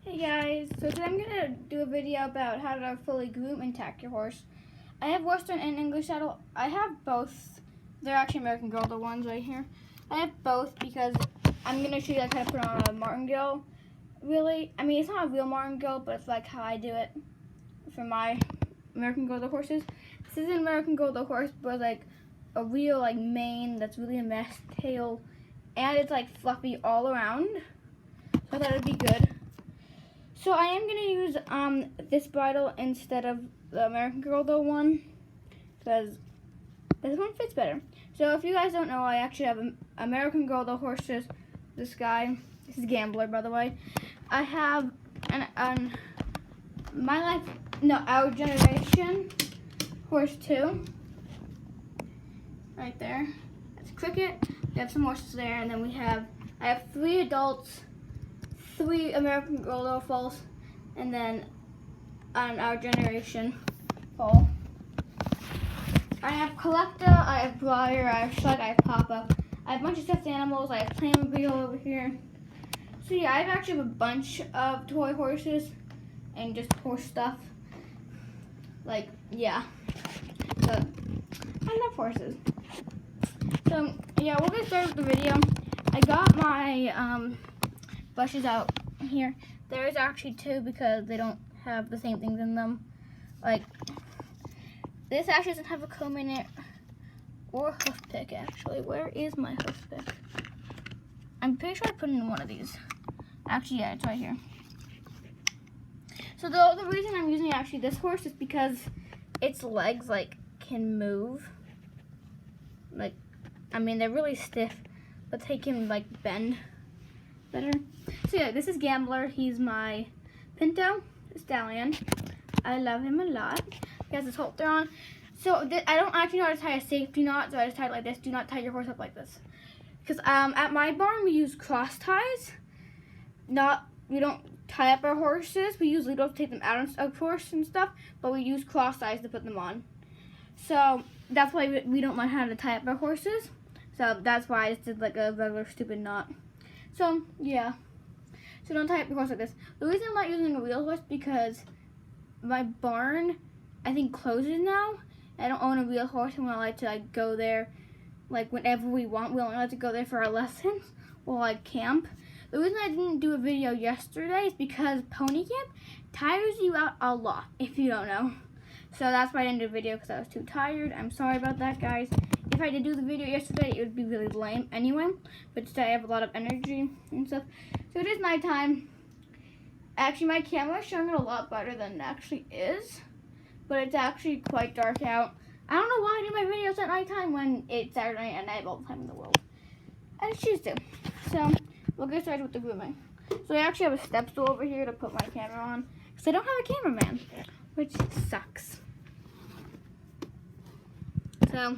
Hey guys, so today I'm going to do a video about how to fully groom and tack your horse. I have Western and English saddle. I have both. They're actually American Girl, the ones right here. I have both because I'm going to show you like how to put on a martingale. Really, I mean it's not a real martingale, but it's like how I do it for my American Girl horses. This is an American Girl horse, but like a real like mane that's really a mesh tail, and it's like fluffy all around. So I thought it'd be good. So I am going to use this bridle instead of the American Girl one because this one fits better. So if you guys don't know, I actually have American Girl horses. This guy, this is Gambler, by the way. I have Our Generation horse 2 right there. That's Cricket. We have some horses there, and then I have 3 adults, 3 American Girl foals, and then Our Generation foal. I have Collector, I have Briar, I have Slug, I have Papa. I have a bunch of stuffed animals. I have Playmobil over here. So yeah, I actually have a bunch of toy horses and just horse stuff. Like, yeah. So, I love horses. So, yeah, we'll get started with the video. I got my brushes out here. There's actually 2 because they don't have the same things in them. Like, this actually doesn't have a comb in it or a hoof pick, actually. Where is my hoof pick? I'm pretty sure I put it in one of these. Actually, yeah, it's right here. So the reason I'm using actually this horse is because its legs like can move. Like, I mean, they're really stiff, but they can like bend better. So yeah, this is Gambler. He's my Pinto stallion. I love him a lot. He has his halter on. So I don't actually know how to tie a safety knot, so I just tie it like this. Do not tie your horse up like this. Because at my barn we use cross ties. We don't tie up our horses. We usually don't take them out of horse and stuff, but we use cross ties to put them on. So that's why we don't learn how to tie up our horses. So that's why I just did like a regular stupid knot. So yeah. So don't tie up your horse like this. The reason I'm not using a real horse because my barn, I think, closes now. I don't own a real horse, and we're allowed to like go there like whenever we want. We're only allowed to go there for our lessons or like camp. The reason I didn't do a video yesterday is because pony camp tires you out a lot, if you don't know. So that's why I didn't do a video, because I was too tired. I'm sorry about that, guys. If I did do the video yesterday, it would be really lame anyway. But today I have a lot of energy and stuff. So it is nighttime. Actually, my camera is showing it a lot better than it actually is. But it's actually quite dark out. I don't know why I do my videos at nighttime when it's Saturday night and I have all the time in the world. I just choose to. So we'll get started with the grooming. So I actually have a step stool over here to put my camera on, because I don't have a cameraman, which sucks. So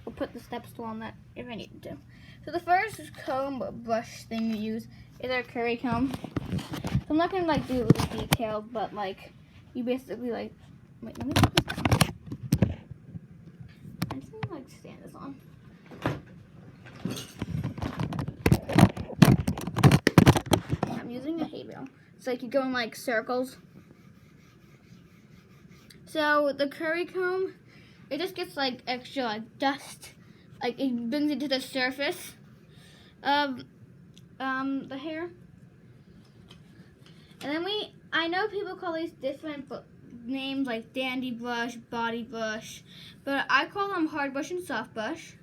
we'll put the step stool on that if I need to. So the first comb brush thing you use is our curry comb. So I'm not gonna like do it really detailed, but like you basically like, wait, let me put this down. I'm just gonna like stand this on. I'm using a hay bale. So like you go in like circles. So the curry comb, it just gets like extra like dust. Like it brings it to the surface of the hair. And then I know people call these different names like dandy brush, body brush, but I call them hard brush and soft brush.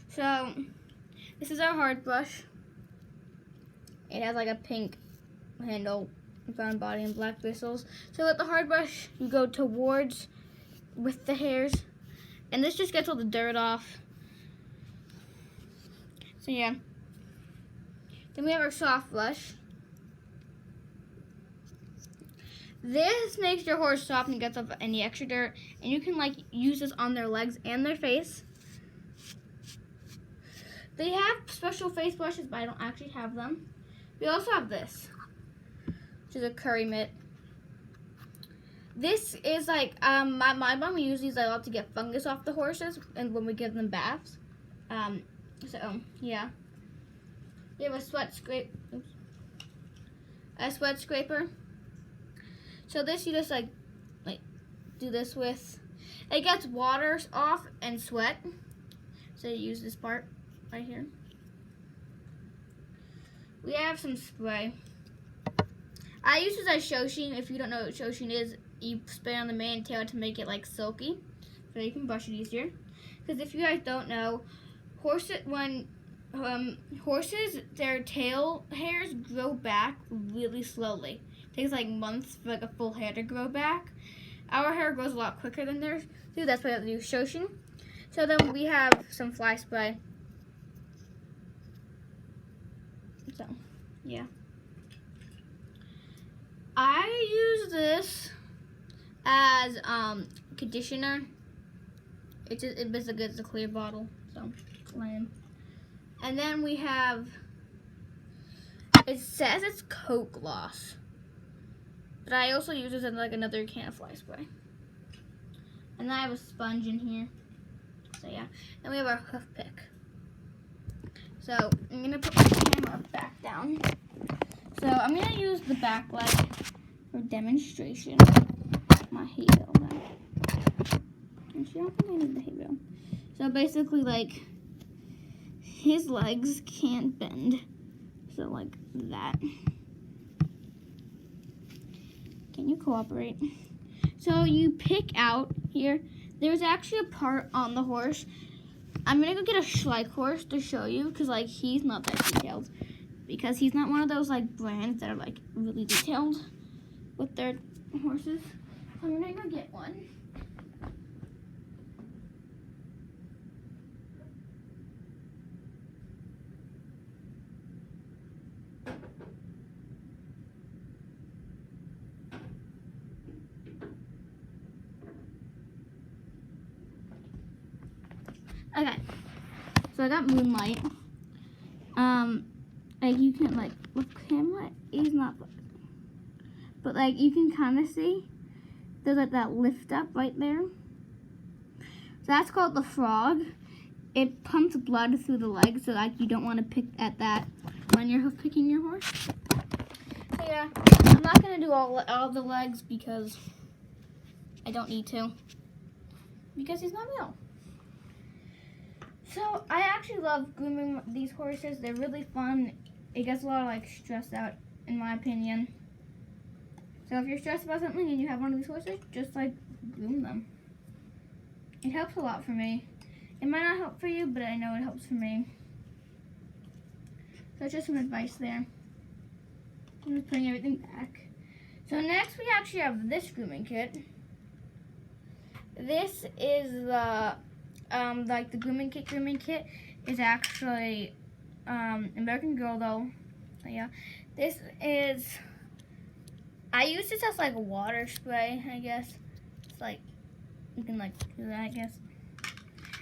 So this is our hard brush. It has like a pink handle, brown body, and black bristles. So with the hard brush, you go towards with the hairs, and this just gets all the dirt off. So yeah. Then we have our soft brush. This makes your horse soft and gets off any extra dirt, and you can like use this on their legs and their face. They have special face brushes, but I don't actually have them. We also have this, which is a curry mitt. This is like my mom uses these a lot to get fungus off the horses, and when we give them baths. So yeah. We have a sweat scrape. Oops. a sweat scraper. So this you just like do this with. It gets water off and sweat. So you use this part right here. We have some spray. I use this as Shoshin. If you don't know what Shoshin is, you spray on the mane tail to make it like silky, so you can brush it easier. Because if you guys don't know, horses their tail hairs grow back really slowly. It takes like months for like a full hair to grow back. Our hair grows a lot quicker than theirs too. That's why I have to do Shoshin. So then we have some fly spray. So, yeah. I use this as conditioner. It basically is a clear bottle, so lame. And then we have, it says it's coat gloss, but I also use this as like another can of fly spray. And then I have a sponge in here. So yeah, then we have our hoof pick. So I'm gonna put my camera back down. So I'm gonna use the back leg for demonstration. My hay bale then. Actually, I don't think I need the hay bale. So basically, like, his legs can't bend. So like that. Can you cooperate? So you pick out here. There's actually a part on the horse. I'm gonna go get a Schleich horse to show you, because like he's not that detailed. Because he's not one of those like brands that are like really detailed with their horses. So I'm gonna go get one. Okay, so I got Moonlight. Like you can like with camera is not, but like you can kind of see there's like that lift up right there. So that's called the frog. It pumps blood through the legs, so like you don't want to pick at that when you're hoof picking your horse. So yeah, I'm not gonna do all the legs because I don't need to, because he's not ill. So I actually love grooming these horses. They're really fun. It gets a lot of like stress out, in my opinion. So if you're stressed about something and you have one of these horses, just like groom them. It helps a lot for me. It might not help for you, but I know it helps for me. So it's just some advice there. I'm just putting everything back. So next we actually have this grooming kit. This is the like the grooming kit is actually American Girl though. So yeah, this is, I use this as like a water spray, I guess. It's like, you can like do that, I guess.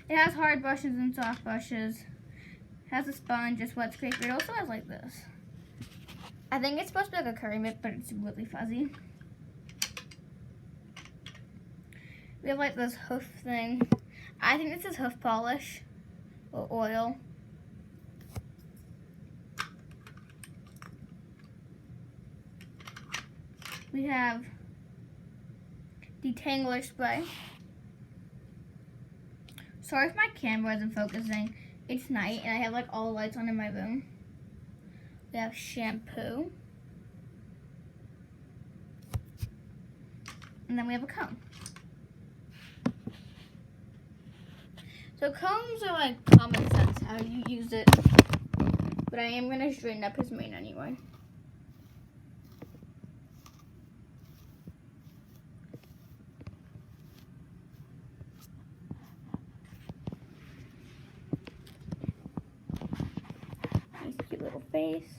It has hard brushes and soft brushes. It has a sponge, a sweat scraper. It also has like this. I think it's supposed to be like a curry mitt, but it's really fuzzy. We have like this hoof thing. I think this is hoof polish or oil. We have detangler spray. Sorry if my camera isn't focusing. It's night and I have like all the lights on in my room. We have shampoo. And then we have a comb. So combs are like common sense how you use it. But I am going to straighten up his mane anyway. Nice cute little face.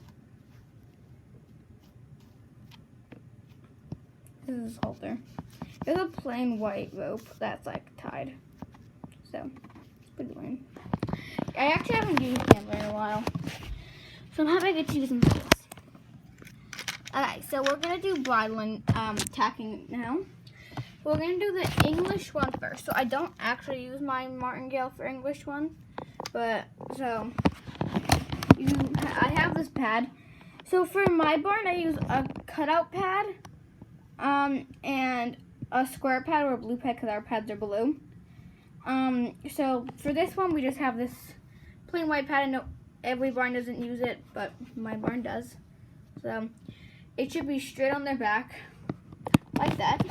This is his halter. There's a plain white rope that's like tied. So pretty lame. I actually haven't used camera in a while, so I'm happy I get to use them for this. Okay, so we're gonna do bridling, tacking now. We're gonna do the English one first. So I don't actually use my martingale for English one, but so I have this pad. So for my barn, I use a cutout pad, and a square pad or a blue pad because our pads are blue. So for this one, we just have this plain white pad. I know every barn doesn't use it, but my barn does. So it should be straight on their back, like that.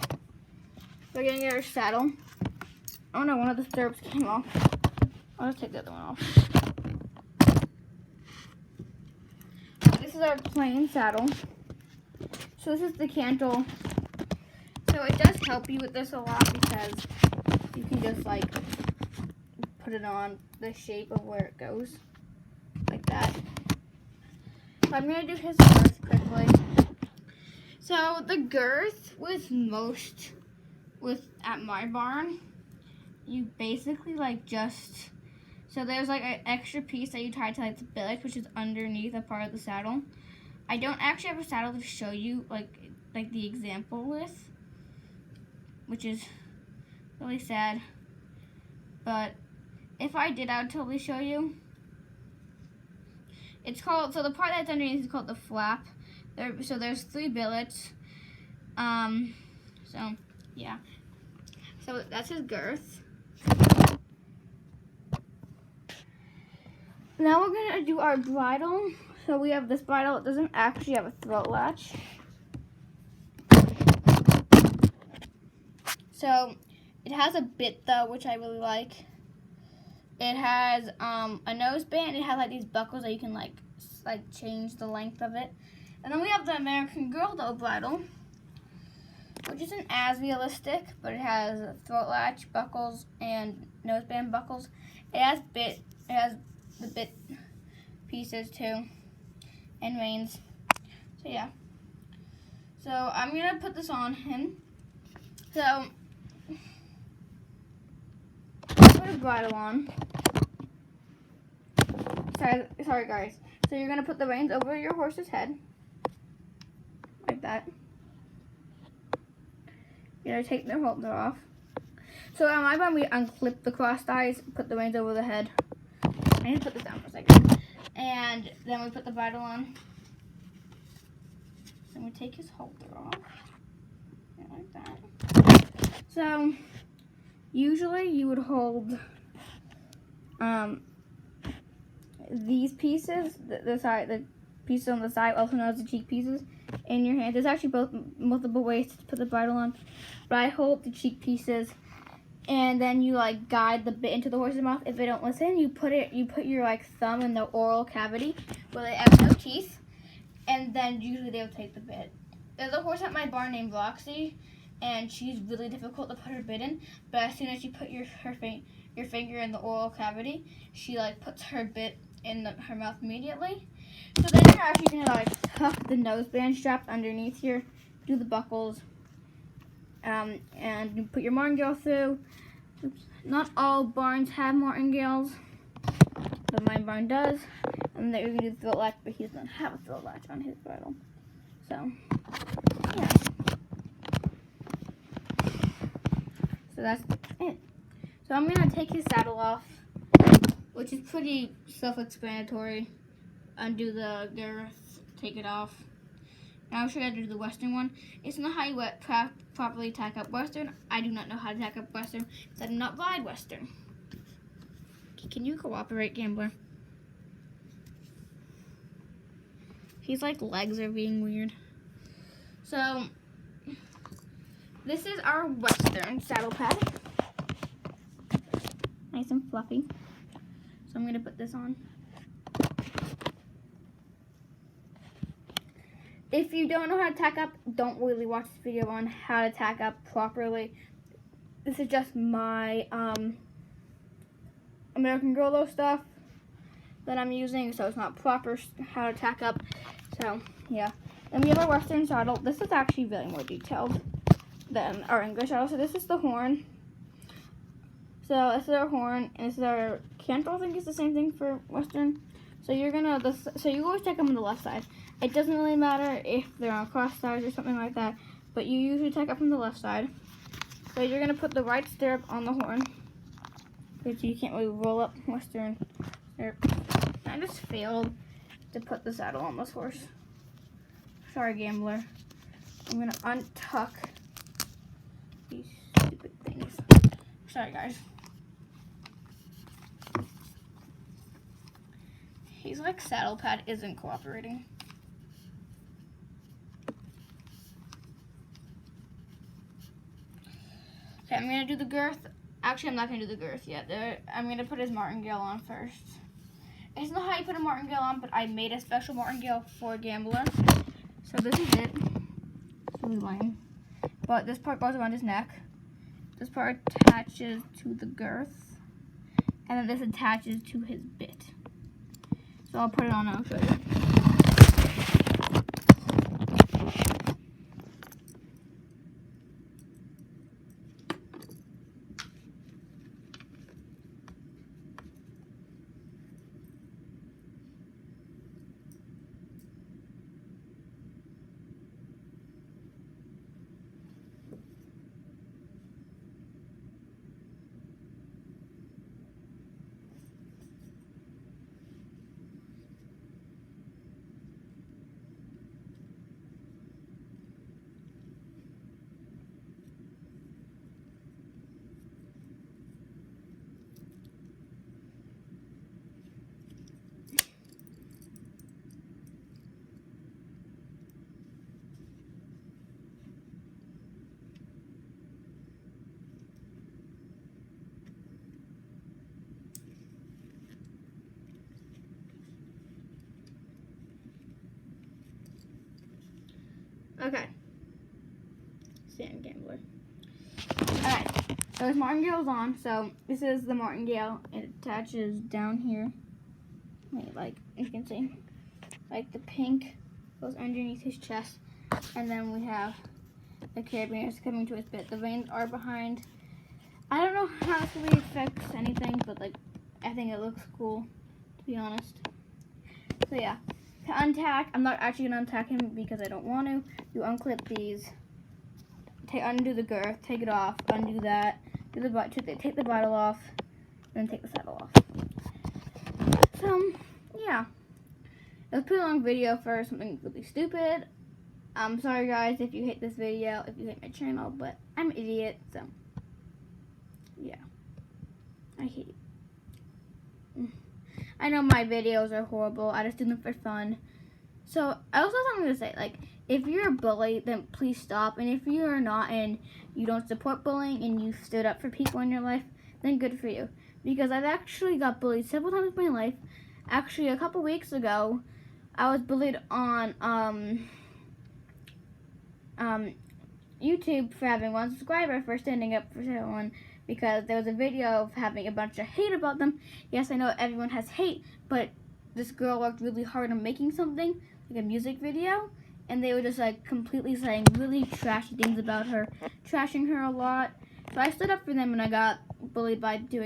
We're gonna get our saddle. Oh no, one of the stirrups came off. I'll just take the other one off. This is our plain saddle. So this is the cantle. So it does help you with this a lot because you can just like put it on the shape of where it goes, like that. So I'm gonna do his girth quickly. So the girth at my barn, you basically like just, so there's like an extra piece that you tie to like the billet, which is underneath a part of the saddle. I don't actually have a saddle to show you like the example with, which is really sad. But if I did, I would totally show you. It's called, so the part that's underneath is called the flap. So there's 3 billets. So yeah. So that's his girth. Now we're gonna do our bridle. So we have this bridle. It doesn't actually have a throat latch. So it has a bit though, which I really like. It has a noseband. It has like these buckles that you can like change the length of it. And then we have the American Girl though bridle, which isn't as realistic, but it has a throat latch, buckles, and noseband buckles. It has the bit pieces too, and reins. So yeah. So I'm gonna put this on him. So put a bridle on. Sorry guys. So you're gonna put the reins over your horse's head, like that. You're gonna take their halter off. So on my barn, we unclip the cross ties, put the reins over the head. I need to put this down for a second. And then we put the bridle on. Then we take his halter off. Yeah, like that. So usually you would hold these pieces, the pieces on the side, also known as the cheek pieces, in your hand. There's actually multiple ways to put the bridle on, but I hold the cheek pieces, and then you like guide the bit into the horse's mouth. If they don't listen, you put your like thumb in the oral cavity where they have no teeth, and then usually they'll take the bit. There's a horse at my barn named Roxy, and she's really difficult to put her bit in, but as soon as you put your finger in the oral cavity, she like puts her bit in her mouth immediately. So then you're actually gonna like tuck the noseband straps underneath here, do the buckles, and you put your martingale through. Oops. Not all barns have martingales, but my barn does. And then you're gonna do the throat latch, but he doesn't have a throat latch on his bridle. So yeah. So that's it. So I'm gonna take his saddle off, which is pretty self-explanatory. Undo the girth, take it off. Now I'll show you how to do the Western one. It's not how you properly tack up Western. I do not know how to tack up Western because I do not ride Western. Can you cooperate, Gambler? His like legs are being weird. So this is our Western saddle pad. Nice and fluffy. So I'm gonna put this on. If you don't know how to tack up, don't really watch this video on how to tack up properly. This is just my American Girl stuff that I'm using, so it's not proper how to tack up. So yeah. Then we have our Western saddle. This is actually really more detailed than our English saddle. So this is the horn. So this is our horn, and this is our cantle. I think it's the same thing for Western. So you're gonna, so you always tack them on the left side. It doesn't really matter if they're on cross sides or something like that, but you usually tack up from the left side. So you're gonna put the right stirrup on the horn, because you can't really roll up Western stirrup. I just failed to put the saddle on this horse. Sorry, gambler. I'm gonna untuck these stupid things. Sorry, guys. He's like saddle pad isn't cooperating. Okay, I'm gonna do the girth. Actually, I'm not gonna do the girth yet. I'm gonna put his martingale on first. It's not how you put a martingale on, but I made a special martingale for a gambler. So this is it. It's really lame. But this part goes around his neck. This part attaches to the girth. And then this attaches to his bit. So I'll put it on and I'll show you. Okay. Sand gambler. Alright. So his martingale's on. So this is the martingale. It attaches down here. Wait, like you can see. Like the pink goes underneath his chest. And then we have the carabiners coming to his bit. The veins are behind. I don't know how this really affects anything, but like I think it looks cool, to be honest. So yeah. To untack, I'm not actually going to untack him because I don't want to. You unclip these, undo the girth, take it off, undo that, do the take the bridle off, and then take the saddle off. So, yeah. It was a pretty long video for something really stupid. I'm sorry guys if you hate this video, if you hate my channel, but I'm an idiot, so yeah. I hate it. I know my videos are horrible. I just do them for fun. So, I also have something to say. Like, if you're a bully, then please stop. And if you're not and you don't support bullying and you've stood up for people in your life, then good for you. Because I've actually got bullied several times in my life. Actually, a couple weeks ago, I was bullied on YouTube for having 1 subscriber for standing up for someone. Because there was a video of having a bunch of hate about them. Yes, I know everyone has hate, but this girl worked really hard on making something, like a music video, and they were just like completely saying really trashy things about her, trashing her a lot. So I stood up for them and I got bullied by doing